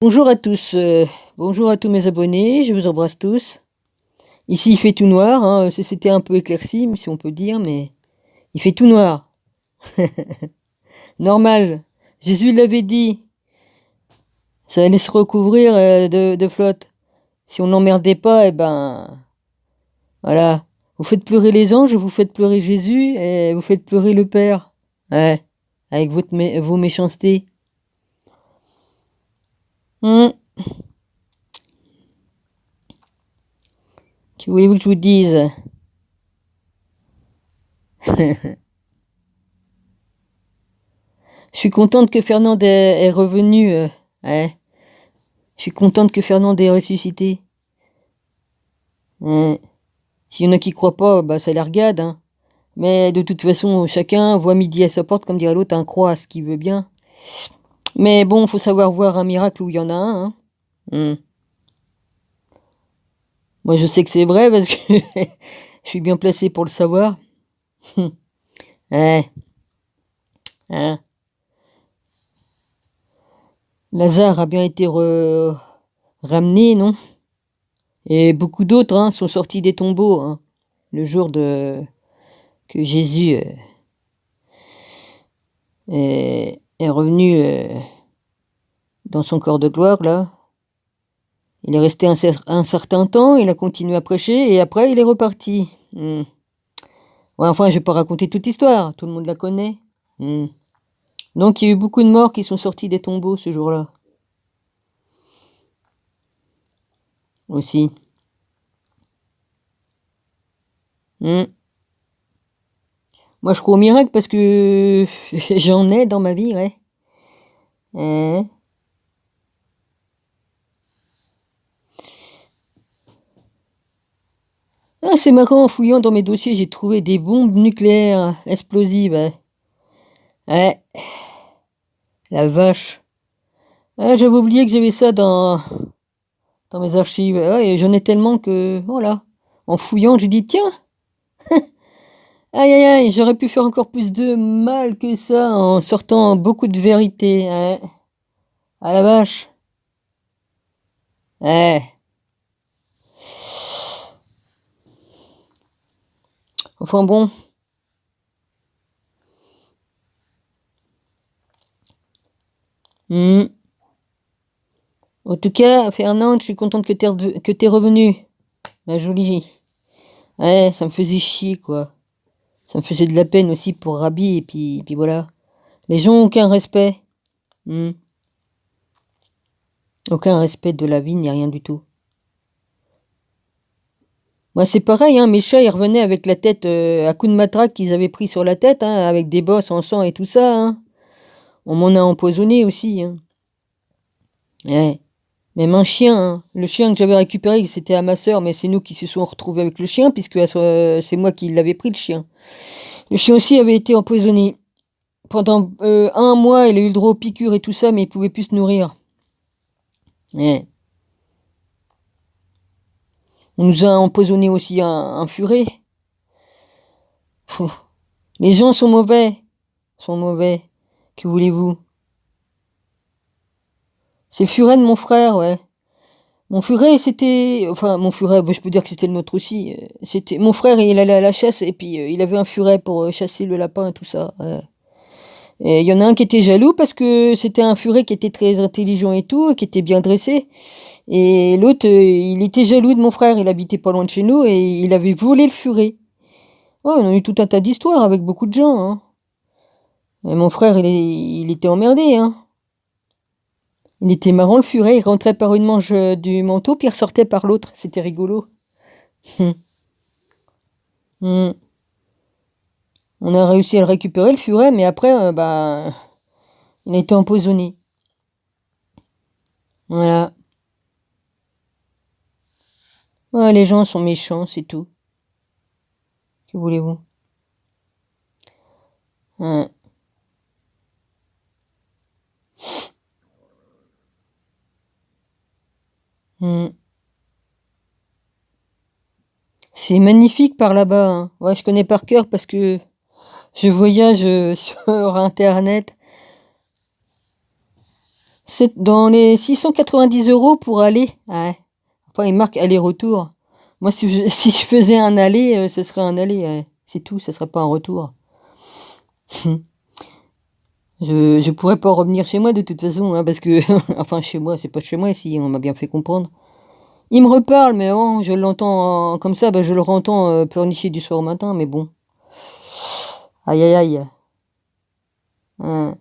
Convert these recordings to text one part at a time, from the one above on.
Bonjour à tous, bonjour à tous mes abonnés, je vous embrasse tous. Ici, il fait tout noir, hein, c'était un peu éclairci, si on peut dire, mais il fait tout noir. Normal, Jésus l'avait dit, ça allait se recouvrir de flotte. Si on n'emmerdait pas, eh ben, voilà. Vous faites pleurer les anges, vous faites pleurer Jésus, et vous faites pleurer le Père. Ouais, avec vos méchancetés. Hmm. Que voulez-vous que je vous dise? Je suis contente que Fernande est revenue. Ouais. Je suis contente que Fernande ait ressuscité. S'il y en a qui croient pas, bah ça les regarde, hein. Mais de toute façon, chacun voit midi à sa porte, comme dirait l'autre, un croit à ce qu'il veut bien. Mais bon, faut savoir voir un miracle où il y en a un, hein. Moi, je sais que c'est vrai parce que je suis bien placé pour le savoir. Ouais, hein. Lazare a bien été ramené, non? Et beaucoup d'autres sont sortis des tombeaux, hein, le jour que Jésus est revenu dans son corps de gloire, là. Il est resté un certain temps, il a continué à prêcher, et après il est reparti. Ouais, enfin, je vais pas raconter toute l'histoire, tout le monde la connaît. Donc il y a eu beaucoup de morts qui sont sortis des tombeaux ce jour-là. Aussi. Moi je crois au miracle parce que j'en ai dans ma vie, ouais. Ah, c'est marrant, en fouillant dans mes dossiers, j'ai trouvé des bombes nucléaires explosives. Ouais, la vache. Ah, j'avais oublié que j'avais ça dans mes archives. Ouais, et j'en ai tellement que, voilà. En fouillant, j'ai dit, tiens, aïe aïe aïe, j'aurais pu faire encore plus de mal que ça en sortant beaucoup de vérité. Ouais. Ah la vache. Ouais. Enfin bon. En tout cas, Fernande, je suis contente que t'es revenue. Ma jolie. Ouais, ça me faisait chier, quoi. Ça me faisait de la peine aussi pour Rabi, et puis voilà. Les gens ont aucun respect. Aucun respect de la vie, ni rien du tout. Moi, c'est pareil, hein, mes chats, ils revenaient avec la tête à coups de matraque qu'ils avaient pris sur la tête, hein, avec des bosses en sang et tout ça, hein. On m'en a empoisonné aussi, hein. Ouais. Même un chien, hein. Le chien que j'avais récupéré, c'était à ma sœur, mais c'est nous qui se sommes retrouvés avec le chien, puisque c'est moi qui l'avais pris, le chien. Le chien aussi avait été empoisonné. Pendant un mois, il a eu le droit aux piqûres et tout ça, mais il pouvait plus se nourrir. Ouais. On nous a empoisonné aussi un furet. Pfff. Les gens sont mauvais. Sont mauvais. Que voulez-vous? C'est le furet de mon frère, ouais. Mon furet, c'était... Enfin, mon furet, bah, je peux dire que c'était le nôtre aussi. C'était... Mon frère, il allait à la chasse, et puis il avait un furet pour chasser le lapin et tout ça. Ouais. Et il y en a un qui était jaloux parce que c'était un furet qui était très intelligent et tout, qui était bien dressé. Et l'autre, il était jaloux de mon frère, il habitait pas loin de chez nous, et il avait volé le furet. Ouais, on a eu tout un tas d'histoires avec beaucoup de gens, hein. Et mon frère, il était emmerdé, hein. Il était marrant, le furet, il rentrait par une manche du manteau, puis il ressortait par l'autre. C'était rigolo. Hum, hum. On a réussi à le récupérer, le furet, mais après, bah, il a été empoisonné. Voilà. Ouais, les gens sont méchants, c'est tout. Que voulez-vous? Ouais. Hum. C'est magnifique par là-bas, hein. Ouais, je connais par cœur parce que je voyage sur Internet. C'est dans les 690 € pour aller. Ouais. Enfin, il marque aller-retour. Moi, si je faisais un aller, ce serait un aller, ouais. C'est tout, ce serait pas un retour. Je pourrais pas revenir chez moi de toute façon, hein, parce que enfin chez moi, c'est pas chez moi ici, on m'a bien fait comprendre. Il me reparle, mais bon, je l'entends comme ça, bah, je le entends pleurnicher du soir au matin, mais bon. Aïe aïe aïe. Hein.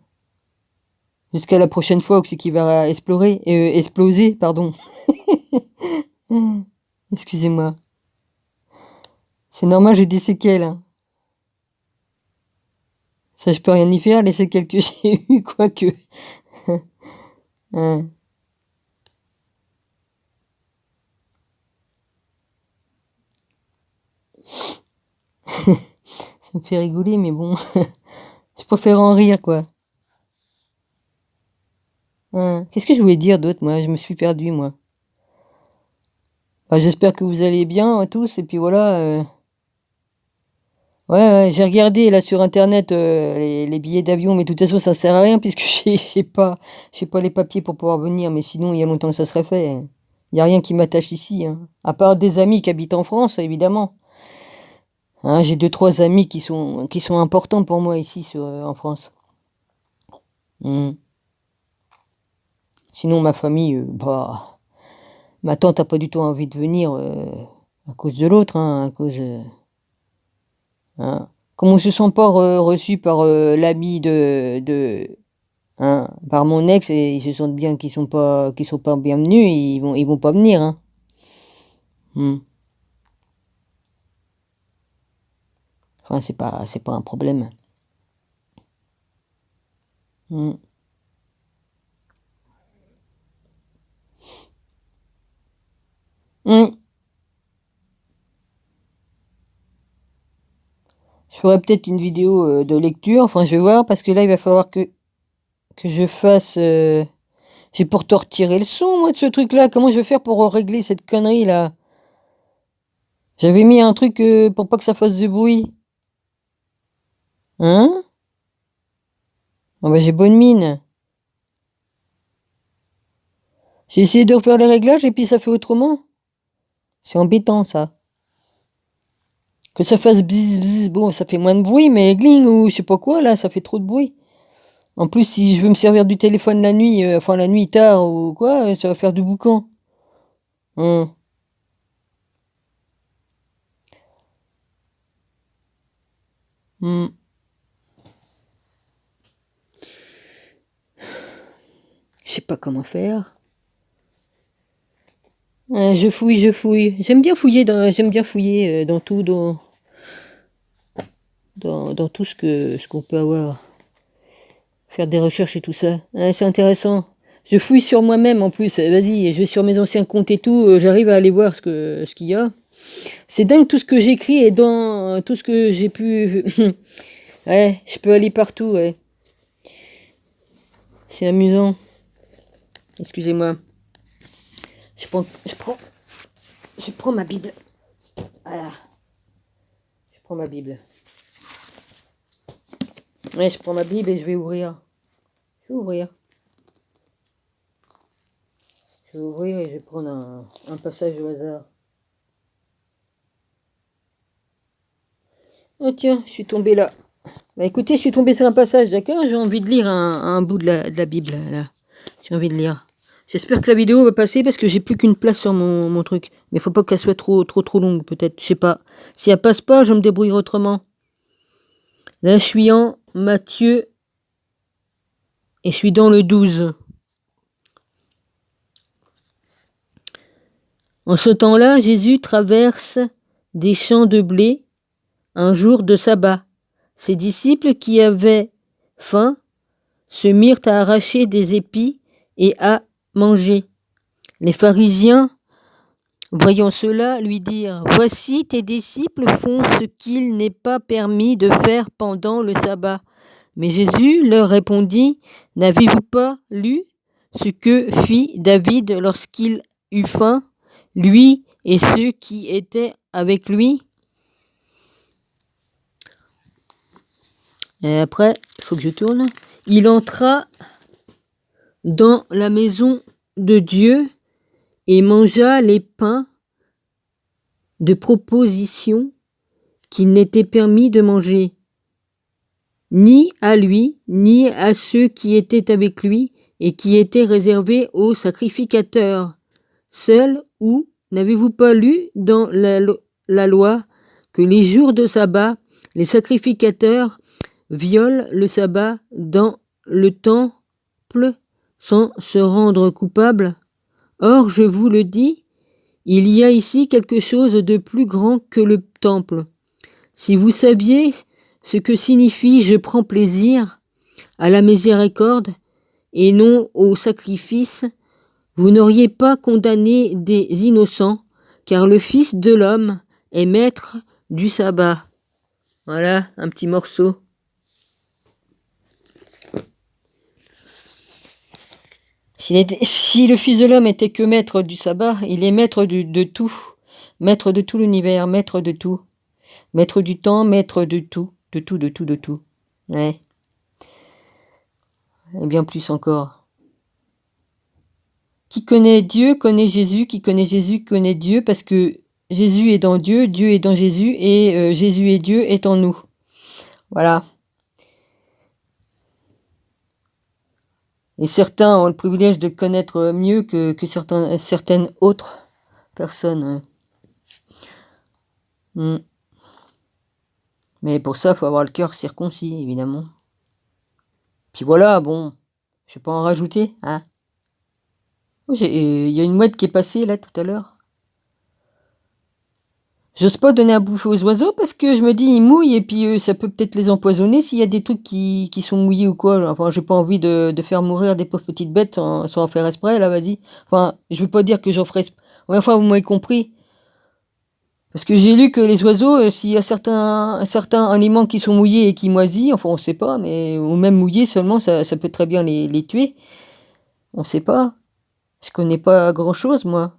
Jusqu'à la prochaine fois où c'est qu'il va exploser, pardon. Excusez-moi. C'est normal, j'ai des séquelles, hein. Ça, je peux rien y faire, les séquelles que j'ai eues, quoique. Hein. Ça me fait rigoler, mais bon. Je préfère en rire, quoi. Hein. Qu'est-ce que je voulais dire d'autre, moi? Je me suis perdue, moi. Bah, j'espère que vous allez bien, tous, et puis voilà. Ouais, j'ai regardé là sur internet les billets d'avion, mais de toute façon ça sert à rien puisque j'ai pas les papiers pour pouvoir venir, mais sinon il y a longtemps que ça serait fait, hein. Il y a rien qui m'attache ici, hein. À part des amis qui habitent en France, évidemment. Hein, j'ai deux, trois amis qui sont importants pour moi ici en France. Hmm. Sinon ma famille, bah, ma tante a pas du tout envie de venir à cause de l'autre, hein, à cause. Hein. Comme on se sent pas reçu par l'ami hein, par mon ex et ils se sentent bien qu'ils sont pas bienvenus, ils vont pas venir, hein. Hmm. Enfin, c'est pas un problème. Hmm. Hmm. Je ferai peut-être une vidéo de lecture. Enfin, je vais voir parce que là, il va falloir que je fasse. J'ai pour te retirer le son, moi, de ce truc-là. Comment je vais faire pour régler cette connerie là? J'avais mis un truc pour pas que ça fasse de bruit. Hein? Ah bah, j'ai bonne mine. J'ai essayé de refaire les réglages et puis ça fait autrement. C'est embêtant ça. Que ça fasse bzz bzz, bon, ça fait moins de bruit, mais gling ou je sais pas quoi, là, ça fait trop de bruit. En plus, si je veux me servir du téléphone la nuit, enfin la nuit tard ou quoi, ça va faire du boucan. Hum, hum. Je sais pas comment faire. Je fouille, je fouille. J'aime bien fouiller dans tout, dans tout ce qu'on peut avoir. Faire des recherches et tout ça. C'est intéressant. Je fouille sur moi-même en plus. Vas-y, je vais sur mes anciens comptes et tout. J'arrive à aller voir ce qu'il y a. C'est dingue tout ce que j'écris et dans tout ce que j'ai pu. Ouais, je peux aller partout, ouais. C'est amusant. Excusez-moi. Je prends ma Bible. Voilà. Je prends ma Bible. Ouais, je prends ma Bible et je vais ouvrir. Je vais ouvrir. Je vais ouvrir et je vais prendre un passage au hasard. Oh tiens, je suis tombé là. Bah écoutez, je suis tombé sur un passage, d'accord? J'ai envie de lire un bout de la Bible, là. J'ai envie de lire. J'espère que la vidéo va passer parce que j'ai plus qu'une place sur mon truc. Mais faut pas qu'elle soit trop longue, peut-être. Je sais pas. Si elle passe pas, je me débrouille autrement. Là, je suis en Matthieu et je suis dans le 12. En ce temps-là, Jésus traverse des champs de blé un jour de sabbat. Ses disciples qui avaient faim se mirent à arracher des épis et à manger. Les pharisiens, voyant cela, lui dirent: Voici tes disciples font ce qu'il n'est pas permis de faire pendant le sabbat. Mais Jésus leur répondit: N'avez-vous pas lu ce que fit David lorsqu'il eut faim, lui et ceux qui étaient avec lui? Et après, il faut que je tourne. Il entra dans la maison de Dieu et mangea les pains de proposition qu'il n'était permis de manger, ni à lui, ni à ceux qui étaient avec lui, et qui étaient réservés aux sacrificateurs. Seul, ou n'avez-vous pas lu dans la loi que les jours de sabbat, les sacrificateurs violent le sabbat dans le temple sans se rendre coupables? Or, je vous le dis, il y a ici quelque chose de plus grand que le temple. Si vous saviez ce que signifie je prends plaisir à la miséricorde et non au sacrifice, vous n'auriez pas condamné des innocents, car le Fils de l'homme est maître du sabbat. Voilà, un petit morceau. Si le Fils de l'homme était que maître du sabbat, il est maître de tout. Maître de tout l'univers, maître de tout. Maître du temps, maître de tout. De tout, de tout, de tout. Ouais. Et bien plus encore. Qui connaît Dieu connaît Jésus, qui connaît Jésus connaît Dieu, parce que Jésus est dans Dieu, Dieu est dans Jésus, et Jésus et Dieu est en nous. Voilà. Et certains ont le privilège de connaître mieux que certaines autres personnes. Mais pour ça, il faut avoir le cœur circoncis, évidemment. Puis voilà, bon, je vais pas en rajouter, hein. Il y a une mouette qui est passée là tout à l'heure. J'ose pas donner à bouffer aux oiseaux parce que je me dis ils mouillent et puis ça peut peut-être les empoisonner s'il y a des trucs qui sont mouillés ou quoi. Enfin, j'ai pas envie de faire mourir des pauvres petites bêtes sans en faire exprès, là, vas-y. Enfin, je veux pas dire que j'en ferai enfin, vous m'avez compris. Parce que j'ai lu que les oiseaux, s'il y a certains aliments qui sont mouillés et qui moisissent, enfin on sait pas, mais ou même mouillés seulement, ça peut très bien les tuer. On sait pas. Je connais pas grand-chose, moi.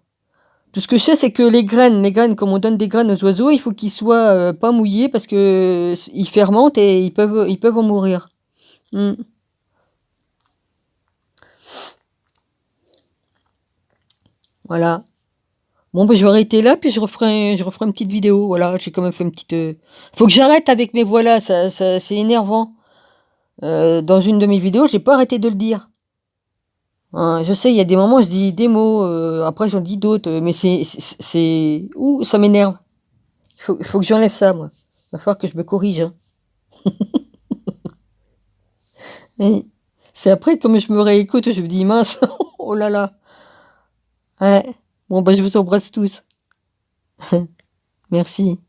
Tout ce que je sais, c'est que les graines, comme on donne des graines aux oiseaux, il faut qu'ils soient pas mouillés parce que ils fermentent et ils peuvent en mourir. Voilà. Bon, ben, je vais arrêter là, puis je referai une petite vidéo. Voilà, j'ai quand même fait une petite. Faut que j'arrête avec mes voilà, ça c'est énervant. Dans une de mes vidéos, j'ai pas arrêté de le dire. Hein, je sais, il y a des moments, je dis des mots, après j'en dis d'autres, mais ouh, ça m'énerve. Faut que j'enlève ça, moi. Va falloir que je me corrige, hein. Et c'est après, comme je me réécoute, je me dis mince, oh là là. Ouais. Bon, bah, je vous embrasse tous. Merci.